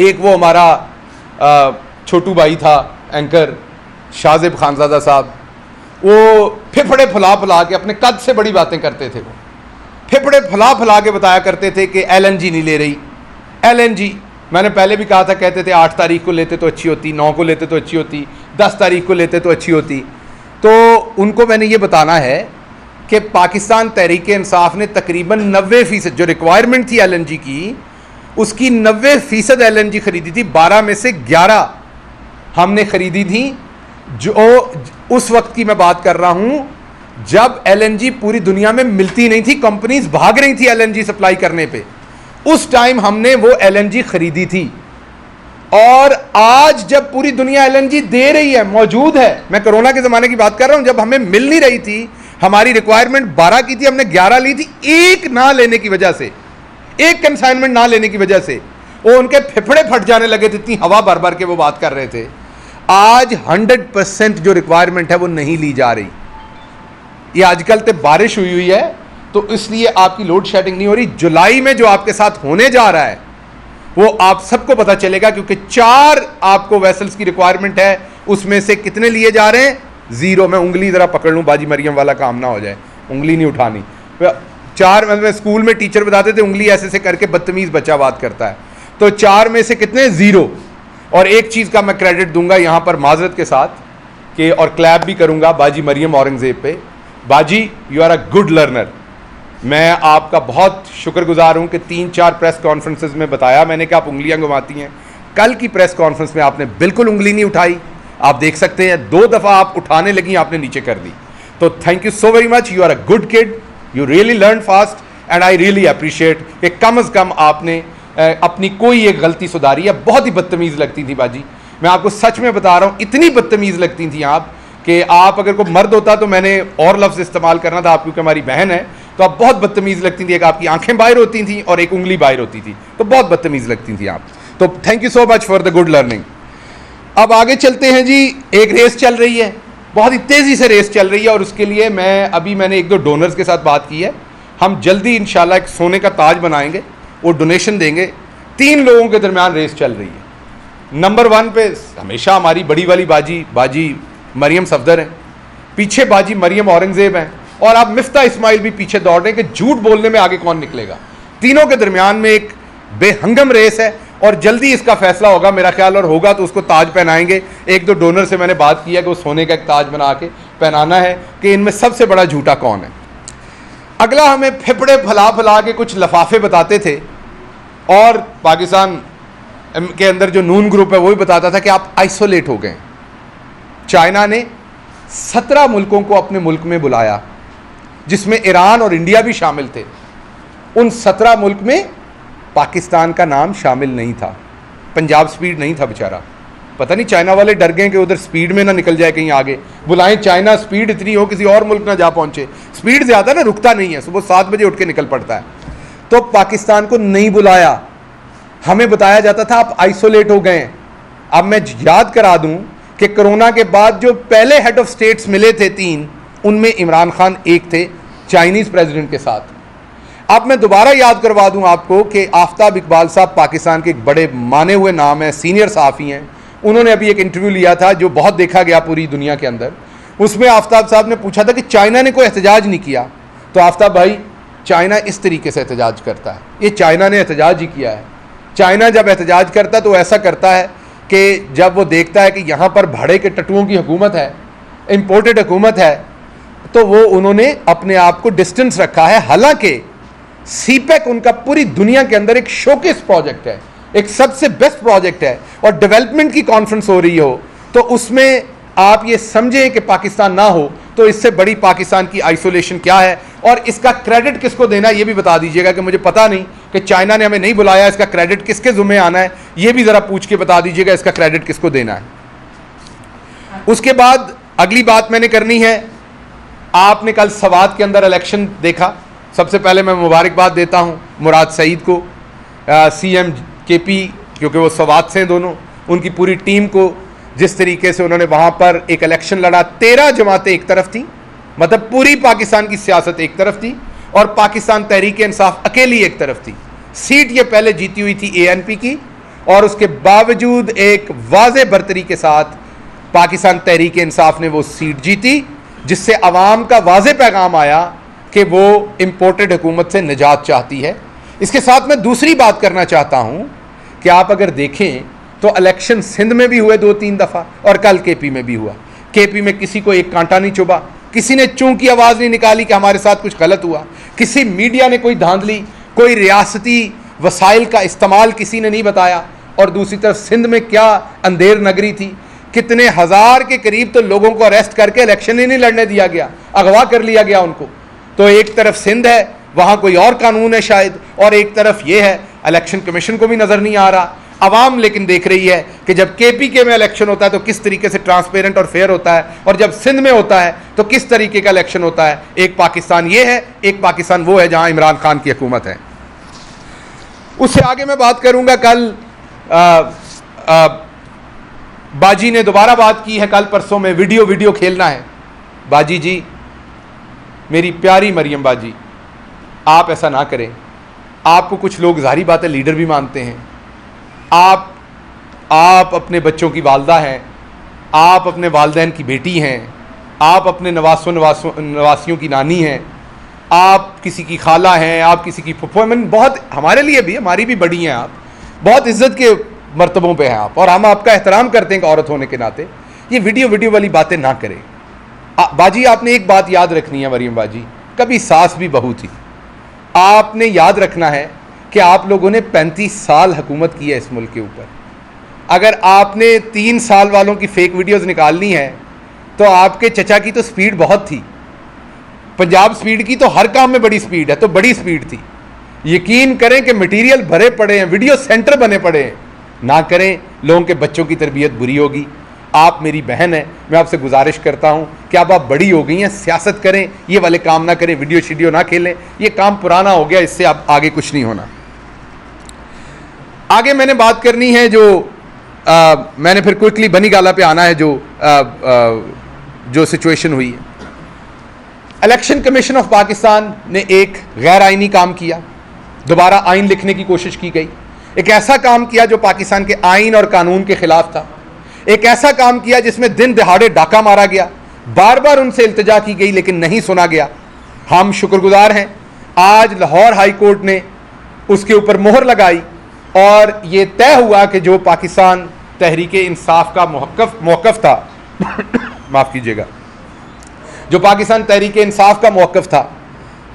एक वो हमारा छोटू भाई था एंकर शाहजेब खानजादा साहब, वो फेफड़े फुला फुला के अपने कद से बड़ी बातें करते थे। वो फेफड़े फुला फुला के बताया करते थे कि LNG नहीं ले रही। LNG मैंने पहले भी कहा था, कहते थे 8 तारीख को लेते तो अच्छी होती, 9 को लेते तो अच्छी होती, 10 तारीख को लेते तो अच्छी होती। तो उनको मैंने ये बताना है कि पाकिस्तान तहरीक इंसाफ ने तकरीबन 90% जो रिक्वायरमेंट थी LNG की, उसकी 90% LNG खरीदी थी। 12 में से 11 हमने खरीदी थी। जो उस वक्त की मैं बात कर रहा हूं जब LNG पूरी दुनिया में मिलती नहीं थी, कंपनीज भाग रही थी LNG सप्लाई करने पे। उस टाइम हमने वो LNG खरीदी थी। और आज जब पूरी दुनिया LNG दे रही है, मौजूद है, मैं कोरोना के ज़माने की बात कर रहा हूं, जब हमें मिल नहीं रही थी, हमारी रिक्वायरमेंट 12 की थी, हमने 11 ली थी। एक ना लेने की वजह से, एक कंसाइनमेंट ना लेने की वजह से वो उनके फेफड़े फट जाने लगे थे, इतनी हवा भर भर के वो बात कर रहे थे। आज 100% जो रिक्वायरमेंट है वो नहीं ली जा रही। ये आजकल तो बारिश हुई है तो इसलिए आपकी लोड शेडिंग नहीं हो रही। जुलाई में जो आपके साथ होने जा रहा है वो आप सबको पता चलेगा, क्योंकि 4 आपको वेसल्स की रिक्वायरमेंट है, उसमें से कितने लिए जा रहे हैं? 0। मैं उंगली ज़रा पकड़ लूँ, बाजी मरियम वाला काम ना हो जाए, उंगली नहीं उठानी। 4 मतलब स्कूल में टीचर बताते थे उंगली ऐसे से करके बदतमीज़ बच्चा बात करता है। तो 4 में से कितने? 0। और एक चीज़ का मैं क्रेडिट दूंगा यहाँ पर माजरत के साथ कि, और क्लैप भी करूँगा बाजी मरियम औरंगज़ेब पे। बाजी, you are a good learner. मैं आपका बहुत शुक्रगुजार हूँ कि 3-4 प्रेस कॉन्फ्रेंसेस में बताया मैंने कि आप उंगलियाँ घुमाती हैं। कल की प्रेस कॉन्फ्रेंस में आपने बिल्कुल उंगली नहीं उठाई। आप देख सकते हैं 2 दफ़ा आप उठाने लगी, आपने नीचे कर दी। तो thank you so very much, you are a good kid, you really learn fast and I really appreciate कि कम अज़ कम आपने अपनी कोई एक गलती सुधारी है। बहुत ही बदतमीज़ लगती थी बाजी, मैं आपको सच में बता रहा हूँ, इतनी बदतमीज़ लगती थी आप कि आप अगर कोई मर्द होता तो मैंने और लफ्ज़ इस्तेमाल करना था, आप क्योंकि हमारी बहन है तो आप बहुत बदतमीज़ लगती थी। एक आपकी आंखें बाहर होती थी और एक उंगली बाहर होती थी, तो बहुत बदतमीज़ लगती थी आप। तो thank you so much for the good learning. अब आगे चलते हैं जी। एक रेस चल रही है, बहुत ही तेज़ी से रेस चल रही है, और उसके लिए मैंने 1-2 डोनर्स के साथ बात की है। हम जल्दी इंशाल्लाह एक सोने का ताज बनाएंगे, वो डोनेशन देंगे। 3 लोगों के दरमियान रेस चल रही है। नंबर 1 पे हमेशा हमारी बड़ी वाली बाजी मरियम सफदर हैं, पीछे बाजी मरियम औरंगज़ेब हैं, और आप मिफ्ता इस्माइल भी पीछे दौड़ रहे हैं कि झूठ बोलने में आगे कौन निकलेगा। तीनों के दरमियान में एक बेहंगम रेस है और जल्दी इसका फैसला होगा मेरा ख्याल, और होगा तो उसको ताज पहनाएंगे। 1-2 डोनर से मैंने बात की है कि वो सोने का एक ताज बना के पहनाना है कि इनमें सबसे बड़ा झूठा कौन है। अगला, हमें फेफड़े फैला फैला के कुछ लफाफे बताते थे, और पाकिस्तान के अंदर जो नून ग्रुप है वो भी बताता था कि आप आइसोलेट हो गए। चाइना ने 17 मुल्कों को अपने मुल्क में बुलाया, जिसमें ईरान और इंडिया भी शामिल थे। उन 17 मुल्क में पाकिस्तान का नाम शामिल नहीं था। पंजाब स्पीड नहीं था बेचारा। पता नहीं चाइना वाले डर गए कि उधर स्पीड में ना निकल जाए कहीं आगे। बुलाएं चाइना, स्पीड इतनी हो किसी और मुल्क ना जा पहुंचे। स्पीड ज़्यादा ना, रुकता नहीं है, सुबह 7 बजे उठ के निकल पड़ता है। तो पाकिस्तान को नहीं बुलाया। हमें बताया जाता था आप आइसोलेट हो गए। अब मैं याद करा दूं कि कोरोना के बाद जो पहले हेड ऑफ स्टेट्स मिले थे 3, उनमें इमरान खान एक थे, चाइनीज़ प्रेसिडेंट के साथ। अब मैं दोबारा याद करवा दूं आपको कि आफ्ताब इकबाल साहब पाकिस्तान के एक बड़े माने हुए नाम हैं, सीनियर सहाफ़ी हैं। उन्होंने अभी एक इंटरव्यू लिया था जो बहुत देखा गया पूरी दुनिया के अंदर। उसमें आफ्ताब साहब ने पूछा था कि चाइना ने कोई एहतजाज नहीं किया। तो आफ्ताब भाई, चाइना इस तरीके से एहतजाज करता है, ये चाइना ने एहतजाज ही किया है। चाइना जब एहतजाज करता है तो ऐसा करता है कि जब वो देखता है कि यहाँ पर भाड़े के टट्टुओं की हुकूमत है, इम्पोर्टेड हुकूमत है, तो वो उन्होंने अपने आप को डिस्टेंस रखा है। हालांकि सीपेक उनका पूरी दुनिया के अंदर एक शोकेस प्रोजेक्ट है, एक सबसे बेस्ट प्रोजेक्ट है, और डेवलपमेंट की कॉन्फ्रेंस हो रही हो तो उसमें आप ये समझें कि पाकिस्तान ना हो तो इससे बड़ी पाकिस्तान की आइसोलेशन क्या है। और इसका क्रेडिट किसको देना है ये भी बता दीजिएगा, कि मुझे पता नहीं कि चाइना ने हमें नहीं बुलाया, इसका क्रेडिट किसके जुम्मे आना है, ये भी ज़रा पूछ के बता दीजिएगा इसका क्रेडिट किसको देना है। उसके बाद अगली बात मैंने करनी है, आपने कल सवात के अंदर इलेक्शन देखा। सबसे पहले मैं मुबारकबाद देता हूँ मुराद सईद को, CM KP, क्योंकि वो सवात से हैं दोनों, उनकी पूरी टीम को, जिस तरीके से उन्होंने वहाँ पर एक इलेक्शन लड़ा। 13 जमातें एक तरफ थी, मतलब पूरी पाकिस्तान की सियासत एक तरफ थी, और पाकिस्तान तहरीक इंसाफ अकेली एक तरफ थी। सीट ये पहले जीती हुई थी ANP की, और उसके बावजूद एक वाज़े बरतरी के साथ पाकिस्तान तहरीक इंसाफ ने वो सीट जीती, जिससे अवाम का वाज़े पैगाम आया कि वो इम्पोर्टेड हुकूमत से निजात चाहती है। इसके साथ मैं दूसरी बात करना चाहता हूं कि आप अगर देखें तो इलेक्शन सिंध में भी हुए 2-3 दफ़ा और कल केपी में भी हुआ। केपी में किसी को एक कांटा नहीं चुभा, किसी ने चूं की आवाज़ नहीं निकाली कि हमारे साथ कुछ गलत हुआ, किसी मीडिया ने कोई धांधली, कोई रियासती वसाइल का इस्तेमाल किसी ने नहीं बताया। और दूसरी तरफ सिंध में क्या अंधेर नगरी थी, कितने हज़ार के करीब तो लोगों को अरेस्ट करके इलेक्शन ही नहीं लड़ने दिया गया, अगवा कर लिया गया उनको। तो एक तरफ सिंध है, वहाँ कोई और कानून है शायद, और एक तरफ ये है, इलेक्शन कमीशन को भी नज़र नहीं आ रहा। अवाम लेकिन देख रही है कि जब केपीके में इलेक्शन होता है तो किस तरीके से ट्रांसपेरेंट और फेयर होता है, और जब सिंध में होता है तो किस तरीके का इलेक्शन होता है। एक पाकिस्तान ये है, एक पाकिस्तान वो है जहाँ इमरान खान की हुकूमत है। उससे आगे मैं बात करूँगा, कल बाजी ने दोबारा बात की है, कल परसों में वीडियो खेलना है। बाजी जी, मेरी प्यारी मरियम बाजी, आप ऐसा ना करें। आपको कुछ लोग ज़ाहिर बात है लीडर भी मानते हैं। आप अपने बच्चों की वालदा हैं, आप अपने वालदैन की बेटी हैं, आप अपने नवासियों की नानी हैं, आप किसी की खाला हैं, आप किसी की फुफ्फो हैं। बहुत हमारे लिए भी, हमारी भी बड़ी हैं आप, बहुत इज्जत के मर्तबों पे हैं आप, और हम आपका एहतराम करते हैं औरत होने के नाते। ये वीडियो वाली बातें ना करें। बाजी, आपने एक बात याद रखनी है मरियम बाजी, कभी सास भी बहू थी। आपने याद रखना है कि आप लोगों ने 35 साल हुकूमत की है इस मुल्क के ऊपर। अगर आपने 3 साल वालों की फेक वीडियोस निकालनी है तो आपके चचा की तो स्पीड बहुत थी, पंजाब स्पीड की तो हर काम में बड़ी स्पीड है, तो बड़ी स्पीड थी। यकीन करें कि मटेरियल भरे पड़े हैं, वीडियो सेंटर बने पड़े हैं। ना करें, लोगों के बच्चों की तरबियत बुरी होगी। आप मेरी बहन है, मैं आपसे गुजारिश करता हूं कि अब आप बड़ी हो गई हैं, सियासत करें, ये वाले काम ना करें, वीडियो शीडियो ना खेलें। ये काम पुराना हो गया, इससे अब आगे कुछ नहीं होना। आगे मैंने बात करनी है जो मैंने फिर क्विकली बनी गाला पे आना है, जो सिचुएशन हुई है। इलेक्शन कमीशन ऑफ पाकिस्तान ने एक गैर आइनी काम किया, दोबारा आइन लिखने की कोशिश की गई। एक ऐसा काम किया जो पाकिस्तान के आइन और कानून के खिलाफ था। एक ऐसा काम किया जिसमें दिन दहाड़े डाका मारा गया, बार बार उनसे इल्तिजा की गई लेकिन नहीं सुना गया। हम शुक्रगुजार हैं, आज लाहौर हाई कोर्ट ने उसके ऊपर मोहर लगाई और ये तय हुआ कि जो पाकिस्तान तहरीक इंसाफ का मौक़िफ़ था माफ़ कीजिएगा, जो पाकिस्तान तहरीक इंसाफ का मौक़िफ़ था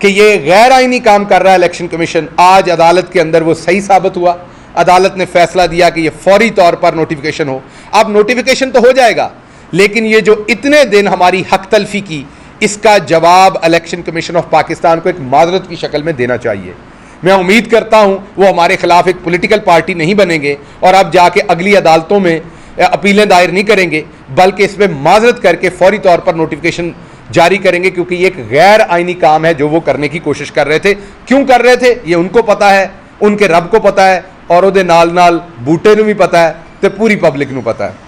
कि ये गैर आइनी काम कर रहा है इलेक्शन कमीशन, आज अदालत के अंदर वो सही साबित हुआ। अदालत ने फैसला दिया कि ये फौरी तौर पर नोटिफिकेशन हो। अब नोटिफिकेशन तो हो जाएगा, लेकिन ये जो इतने दिन हमारी हक तलफी की, इसका जवाब इलेक्शन कमीशन ऑफ पाकिस्तान को एक माजरत की शक्ल में देना चाहिए। मैं उम्मीद करता हूं वो हमारे खिलाफ एक पॉलिटिकल पार्टी नहीं बनेंगे और अब जाके अगली अदालतों में अपीलें दायर नहीं करेंगे, बल्कि इस पर माजरत करके फौरी तौर पर नोटिफिकेशन जारी करेंगे, क्योंकि ये एक गैर आइनी काम है जो वो करने की कोशिश कर रहे थे। क्यों कर रहे थे ये उनको पता है, उनके रब को पता है, और उहदे नाल नाल बूटे नूं भी पता है, तो पूरी पब्लिक नूं पता है।